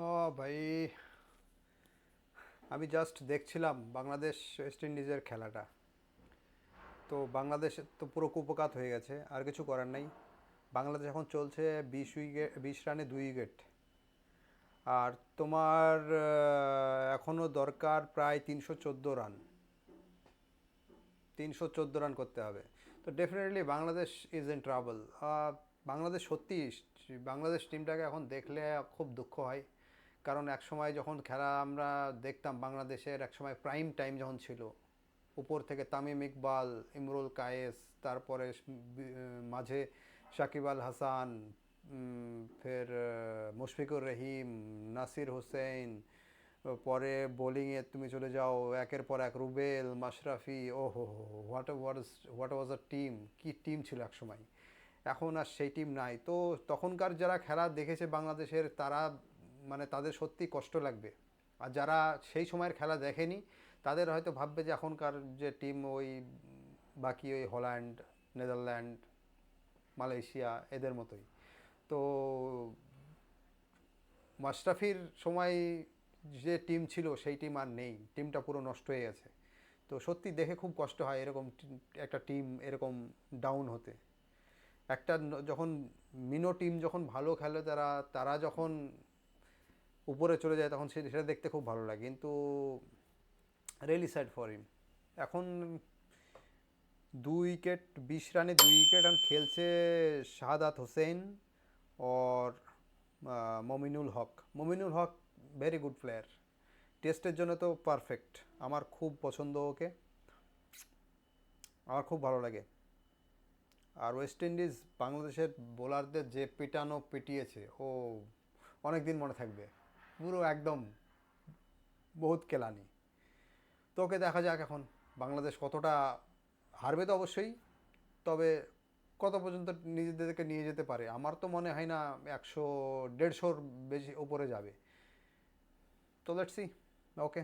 ও ভাই, আমি জাস্ট দেখছিলাম বাংলাদেশ ওয়েস্ট ইন্ডিজের খেলাটা। তো বাংলাদেশ তো পুরো কুপকাত হয়ে গেছে, আর কিছু করার নাই। বাংলাদেশ এখন চলছে 20 উইকেট, 20 রানে 2 উইকেট। আর তোমার এখনও দরকার প্রায় 314 রান। 314 রান করতে হবে। তো definitely Bangladesh is in trouble. Bangladesh সত্যি, বাংলাদেশ টিমটাকে এখন দেখলে খুব দুঃখ হয়। কারণ একসময় যখন খেলা আমরা দেখতাম, বাংলাদেশের একসময় প্রাইম টাইম যখন ছিল, উপর থেকে তামিম ইকবাল, ইমরুল কায়েস, তারপরে মাঝে সাকিব আল হাসান, ফের মুশফিকুর রহিম, নাসির হোসেন, পরে বোলিংয়ে তুমি চলে যাও একের পর এক রুবেল, মাশরাফি। ও হো হো, হোয়াট ওয়াজ আ টিম! কি টিম ছিল একসময়! এখন আর সেই টিম নাই। তো তখনকার যারা খেলা দেখেছে বাংলাদেশের, তারা মানে তাদের সত্যি কষ্ট লাগবে। আর যারা সেই সময়ের খেলা দেখেনি, তাদের হয়তো ভাববে যে এখনকার যে টিম ওই বাকি ওই হল্যান্ড, নেদারল্যান্ড, মালয়েশিয়া এদের মতোই। তো মাশরাফির সময় যে টিম ছিল সেই টিম আর নেই, টিমটা পুরো নষ্ট হয়ে গেছে। তো সত্যি দেখে খুব কষ্ট হয় এরকম একটা টিম এরকম ডাউন হতে। একটা যখন মিনো টিম যখন ভালো খেলে, তারা তারা যখন উপরে চলে যায়, তখন সেটা দেখতে খুব ভালো লাগে। কিন্তু রিয়েলি স্যাড ফর হিম। এখন 2 উইকেট, 20 রানে 2 উইকেট এখন খেলছে শাহাদাত হোসেন और Mominul Haque. Mominul Haque very good player, টেস্টের জন্য তো পারফেক্ট। আমার খুব পছন্দ ওকে, আমার খুব ভালো লাগে। আর ওয়েস্ট ইন্ডিজ বাংলাদেশের বোলারদের যে পিটানো পিটিয়েছে, ও অনেক দিন মনে থাকবে। পুরো একদম বহুত কেলানি। তো ওকে দেখা যাক এখন বাংলাদেশ কতটা হারবে, তো অবশ্যই। তবে কত পর্যন্ত নিজেদেরকে নিয়ে যেতে পারে, আমার তো মনে হয় না 100 150-র বেশি উপরে যাবে। তো লেটস সি। ওকে।